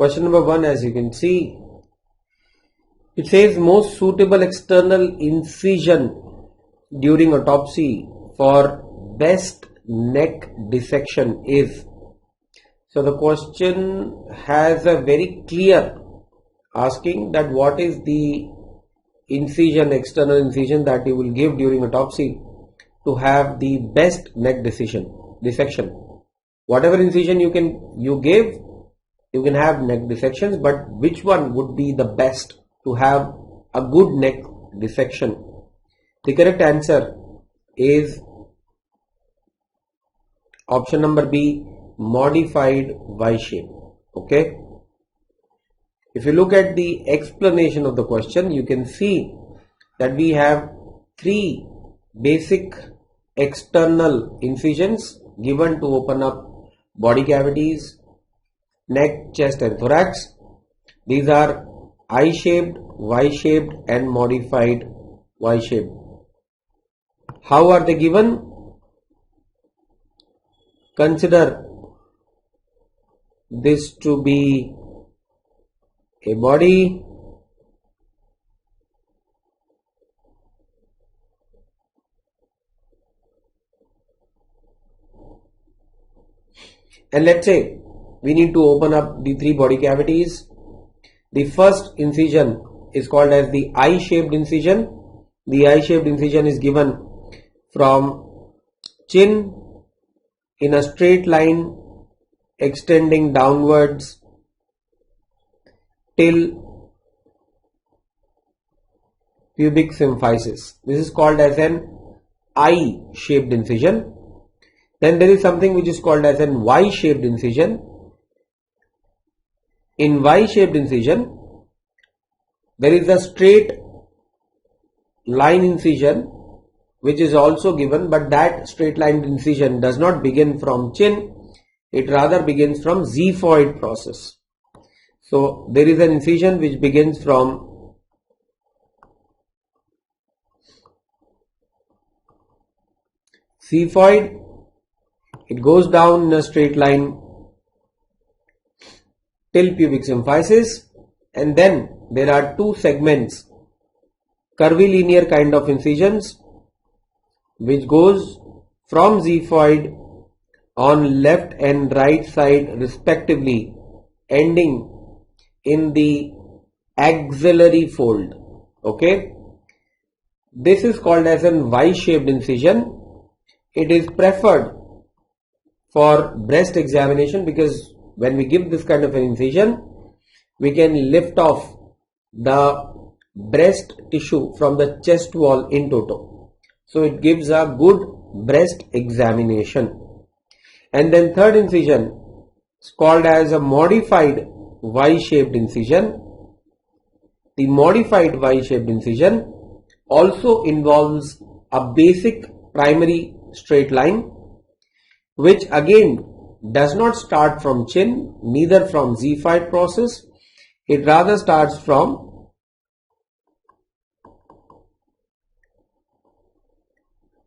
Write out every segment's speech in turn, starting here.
Question number 1, as you can see, it says most suitable external incision during autopsy for best neck dissection is. So the question has a very clear asking that what is the incision, external incision that you will give during autopsy to have the best neck dissection. Whatever incision you give, you can have neck dissections, but which one would be the best to have a good neck dissection? The correct answer is option number B, modified Y shape. Okay. If you look at the explanation of the question, you can see that we have three basic external incisions given to open up body cavities, neck, chest and thorax. These are I-shaped, Y-shaped and modified Y-shaped. How are they given? Consider this to be a body, and let's say we need to open up the three body cavities. The first incision is called as the I-shaped incision. The I-shaped incision is given from chin in a straight line extending downwards till pubic symphysis. This is called as an I-shaped incision. Then there is something which is called as an Y-shaped incision. In Y-shaped incision, there is a straight line incision which is also given, but that straight line incision does not begin from chin, it rather begins from xiphoid process. So there is an incision which begins from xiphoid, it goes down in a straight line till pubic symphysis, and then there are two segments, curvilinear kind of incisions, which goes from xiphoid on left and right side respectively, ending in the axillary fold. Okay, this is called as an Y-shaped incision. It is preferred for breast examination because when we give this kind of an incision, we can lift off the breast tissue from the chest wall in toto. So it gives a good breast examination. And then third incision is called as a modified Y-shaped incision. The modified Y-shaped incision also involves a basic primary straight line, which again does not start from chin, neither from xiphoid process. It rather starts from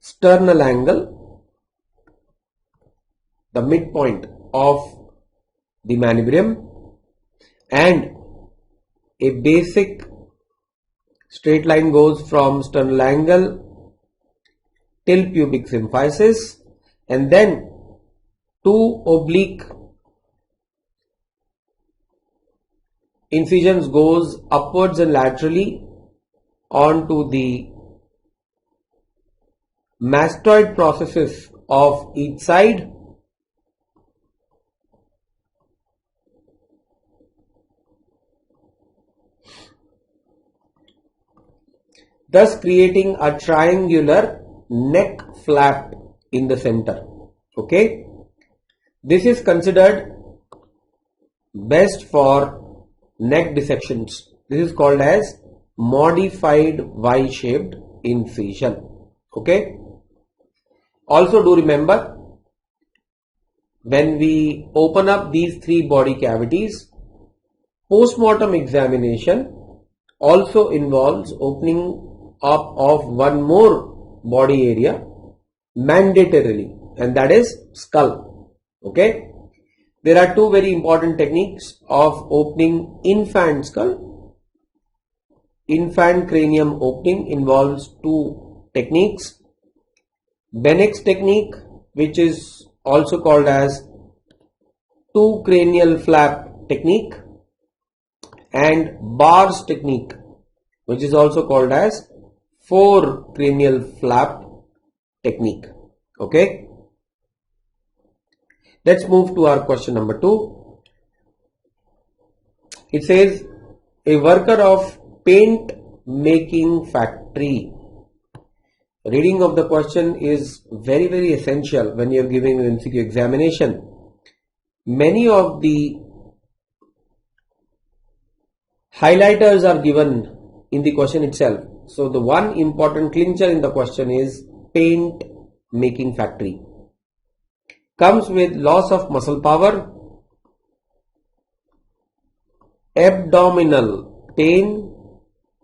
sternal angle, the midpoint of the manubrium, and a basic straight line goes from sternal angle till pubic symphysis, and then two oblique incisions goes upwards and laterally onto the mastoid processes of each side, thus creating a triangular neck flap in the center. Okay, this is considered best for neck dissections. This is called as modified Y-shaped incision. Okay, also do remember, when we open up these three body cavities, post-mortem examination also involves opening up of one more body area mandatorily, and that is skull. Okay, There are two very important techniques of opening infant skull. Infant cranium opening involves two techniques. Bennett's technique, which is also called as two cranial flap technique, and Barr's technique, which is also called as four cranial flap technique. Okay. Let's move to our question number 2. It says a worker of paint making factory. Reading of the question is very, very essential when you are giving an MCQ examination. Many of the highlighters are given in the question itself. So the one important clincher in the question is paint making factory. Comes with loss of muscle power, abdominal pain,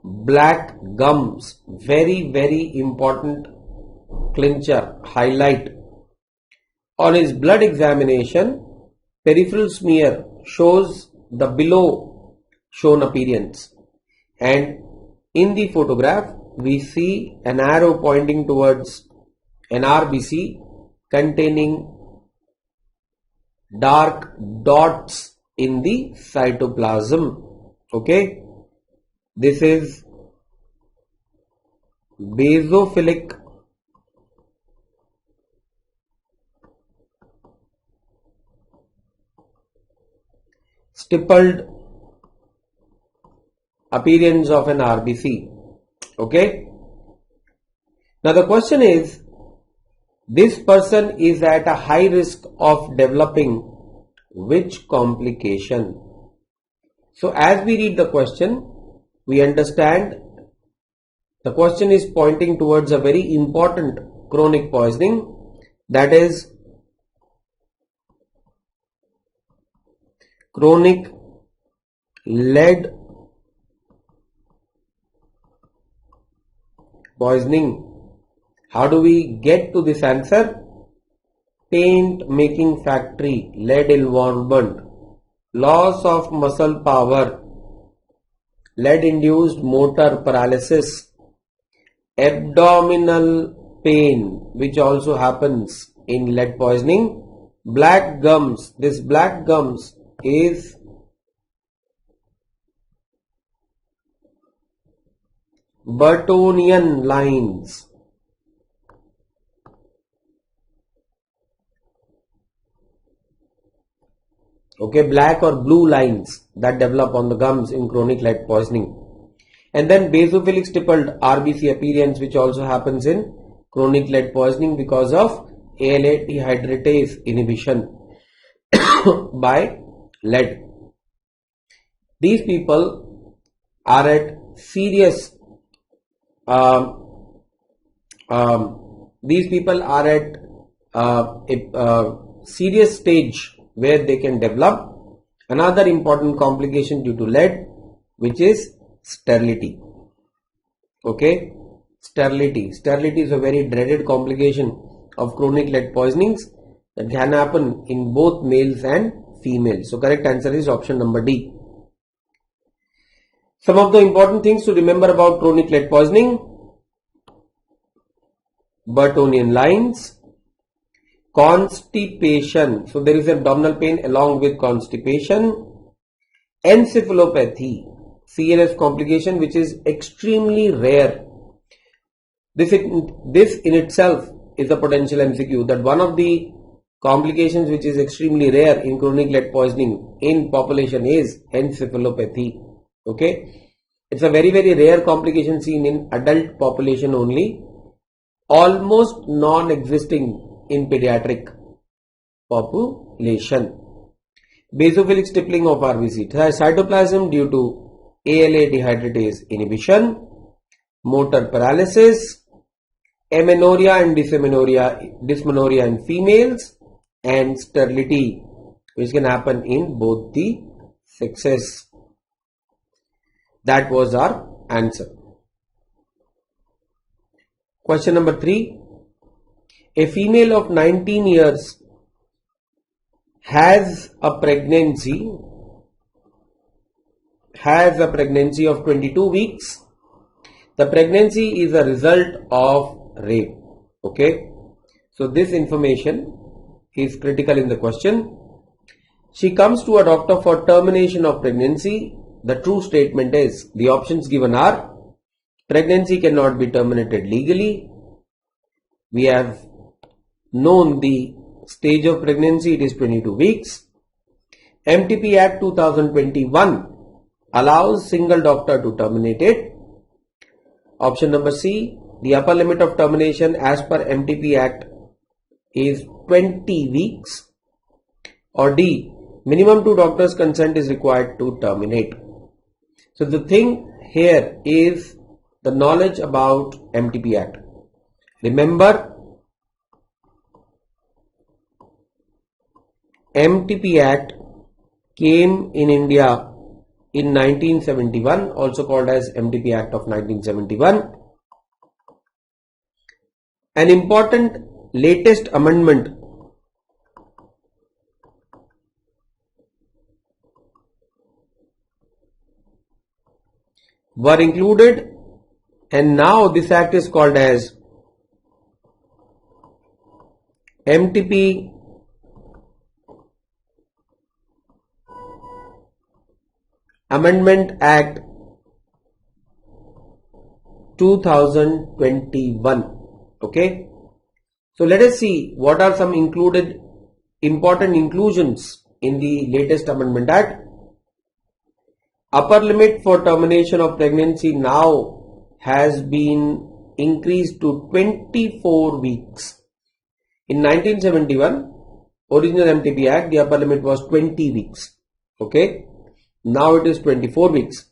black gums. Very, very important clincher, highlight. On his blood examination, peripheral smear shows the below shown appearance, and in the photograph we see an arrow pointing towards an RBC containing dark dots in the cytoplasm. Okay, this is basophilic stippled appearance of an RBC. Okay, now the question is, this person is at a high risk of developing which complication? So as we read the question, we understand the question is pointing towards a very important chronic poisoning, that is chronic lead poisoning. How do we get to this answer? Paint making factory, lead involvement, loss of muscle power, lead induced motor paralysis, abdominal pain, which also happens in lead poisoning, black gums. This black gums is Burtonian lines. Okay, black or blue lines that develop on the gums in chronic lead poisoning. And then basophilic stippled RBC appearance, which also happens in chronic lead poisoning because of ALA dehydratase inhibition by lead. These people are at serious serious stage where they can develop another important complication due to lead, which is sterility. Okay, sterility is a very dreaded complication of chronic lead poisonings that can happen in both males and females. So correct answer is option number D. Some of the important things to remember about chronic lead poisoning: Burtonian lines, constipation, so there is abdominal pain along with constipation, encephalopathy, CNS complication, which is extremely rare. This in itself is a potential MCQ, that one of the complications which is extremely rare in chronic lead poisoning in population is encephalopathy. Okay, it's a very, very rare complication seen in adult population only, almost non-existing in pediatric population. Basophilic stippling of RBC cytoplasm due to ALA dehydratase inhibition, motor paralysis, amenorrhea and dysmenorrhea in females, and sterility, which can happen in both the sexes. That was our answer. Question number 3. A female of 19 years has a pregnancy of 22 weeks. The pregnancy is a result of rape. Okay, so this information is critical in the question. She comes to a doctor for termination of pregnancy. The true statement is, the options given are: pregnancy cannot be terminated legally. We have known the stage of pregnancy, it is 22 weeks. MTP Act 2021 allows single doctor to terminate it. Option number C, the upper limit of termination as per MTP Act is 20 weeks. Or D, minimum 2 doctors' consent is required to terminate. So the thing here is the knowledge about MTP Act. Remember, MTP Act came in India in 1971, also called as MTP Act of 1971. An important latest amendment were included, and now this act is called as MTP Amendment Act 2021. Okay, so let us see what are some important inclusions in the latest Amendment Act. Upper limit for termination of pregnancy now has been increased to 24 weeks. In 1971, original MTP Act, the upper limit was 20 weeks. Okay, now it is 24 weeks.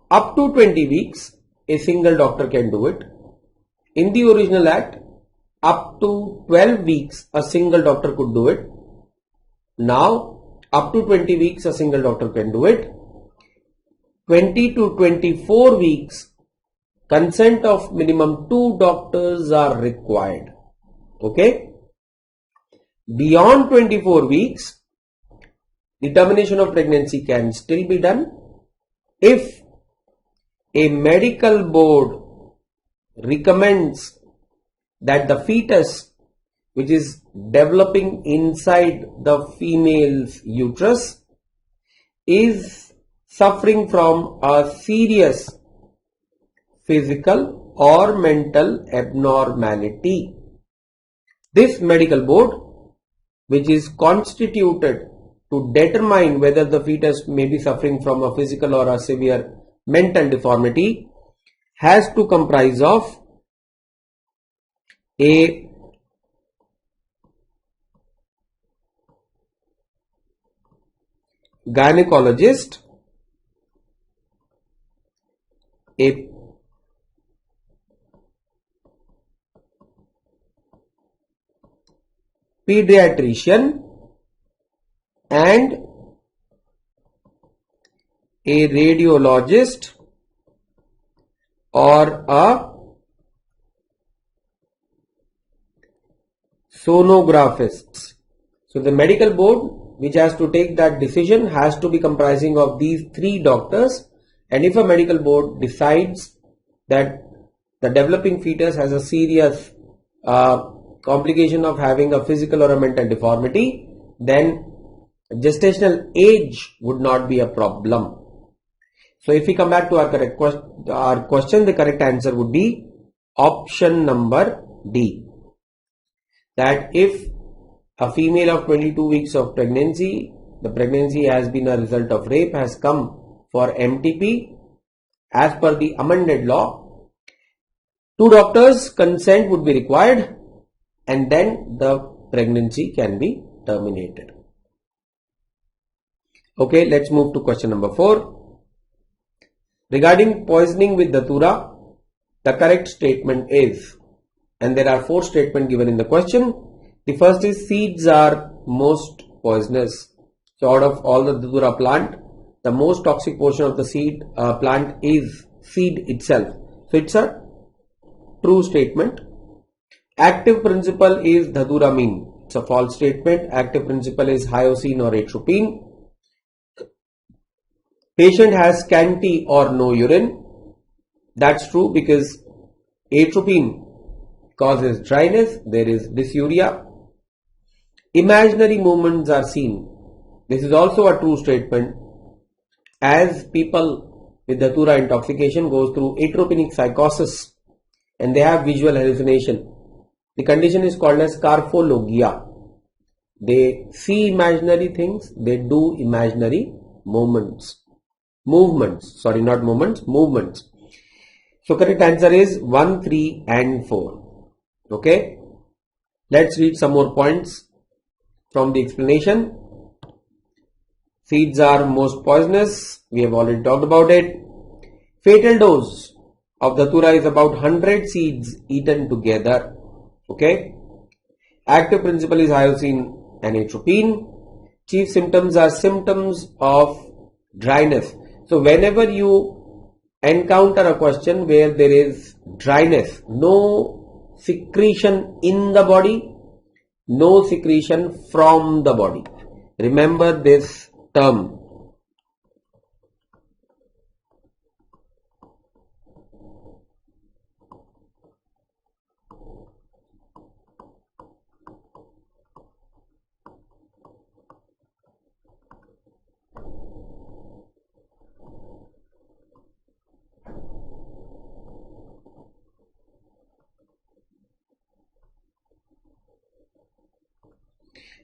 Up to 20 weeks, a single doctor can do it. In the original act, up to 12 weeks, a single doctor could do it. Now, up to 20 weeks, a single doctor can do it. 20 to 24 weeks, consent of minimum 2 doctors are required. Okay. Beyond 24 weeks, the termination of pregnancy can still be done if a medical board recommends that the fetus which is developing inside the female's uterus is suffering from a serious physical or mental abnormality. This medical board, which is constituted to determine whether the fetus may be suffering from a physical or a severe mental deformity, has to comprise of a gynecologist, a pediatrician, and a radiologist or a sonographist. So the medical board which has to take that decision has to be comprising of these 3 doctors, and if a medical board decides that the developing fetus has a serious complication of having a physical or a mental deformity, then gestational age would not be a problem. So if we come back to our question, the correct answer would be option number D. That if a female of 22 weeks of pregnancy, the pregnancy has been a result of rape, has come for MTP, as per the amended law, 2 doctors' consent would be required, and then the pregnancy can be terminated. Okay, let's move to question number 4. Regarding poisoning with datura, the correct statement is, and there are 4 statements given in the question. The first is seeds are most poisonous. So out of all the datura plant, the most toxic portion of the seed plant is seed itself. So it's a true statement. Active principle is dhaduramine. It's a false statement. Active principle is hyoscine or atropine. Patient has scanty or no urine. That's true because atropine causes dryness. There is dysuria. Imaginary movements are seen. This is also a true statement. As people with datura intoxication goes through atropinic psychosis and they have visual hallucination, the condition is called as carphologia. They see imaginary things, they do imaginary movements. Movements. So correct answer is 1, 3 and 4. Okay. Let's read some more points from the explanation. Seeds are most poisonous. We have already talked about it. Fatal dose of datura is about 100 seeds eaten together. Okay. Active principle is hyoscine and atropine. Chief symptoms are symptoms of dryness. So whenever you encounter a question where there is dryness, no secretion in the body, no secretion from the body. Remember this term.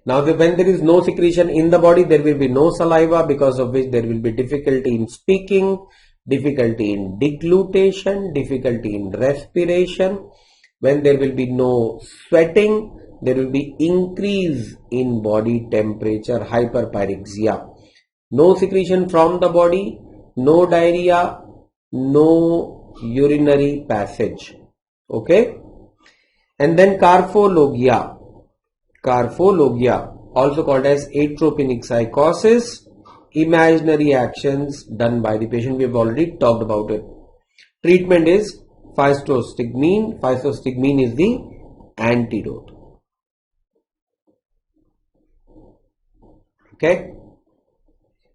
Now when there is no secretion in the body, there will be no saliva, because of which there will be difficulty in speaking, difficulty in deglutition, difficulty in respiration. When there will be no sweating, there will be increase in body temperature, hyperpyrexia. No secretion from the body, no diarrhea, no urinary passage. Okay. And then carphologia, also called as atropinic psychosis, imaginary actions done by the patient. We have already talked about it. Treatment is physostigmine. Physostigmine is the antidote. Okay.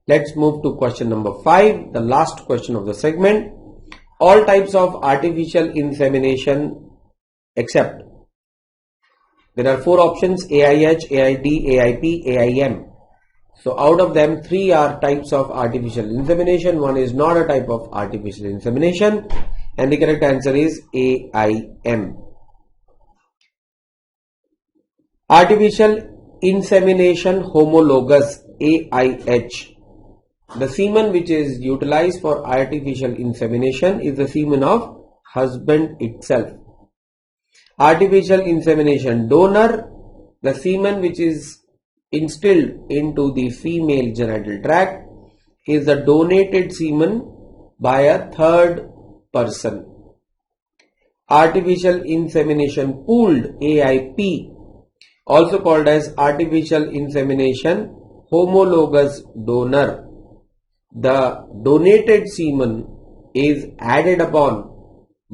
Let's move to question number 5, the last question of the segment. All types of artificial insemination except. There are 4 options: AIH, AID, AIP, AIM. So out of them, 3 are types of artificial insemination. 1 is not a type of artificial insemination, and the correct answer is AIM. Artificial insemination homologous, AIH. The semen which is utilized for artificial insemination is the semen of husband itself. Artificial insemination donor, the semen which is instilled into the female genital tract, is the donated semen by a third person. Artificial insemination pooled, AIP, also called as artificial insemination homologous donor. The donated semen is added upon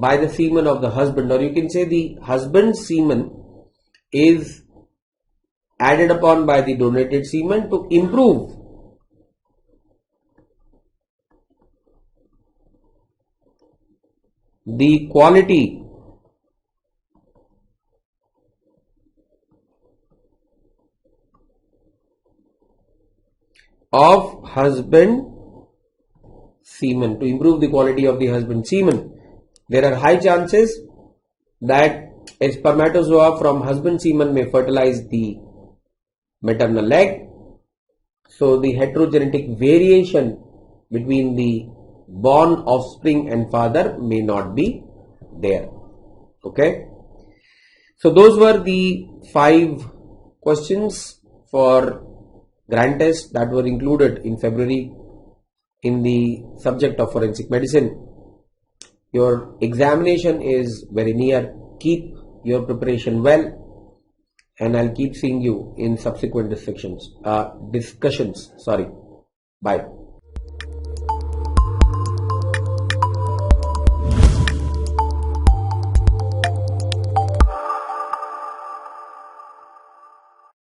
by the semen of the husband, or you can say the husband's semen is added upon by the donated semen to improve the quality of husband semen, to improve the quality of the husband semen. There are high chances that a spermatozoa from husband semen may fertilize the maternal egg. So the heterogenetic variation between the born offspring and father may not be there. Okay. So those were the 5 questions for grand test that were included in February in the subject of forensic medicine. Your examination is very near. Keep your preparation well, and I'll keep seeing you in subsequent discussions. Bye.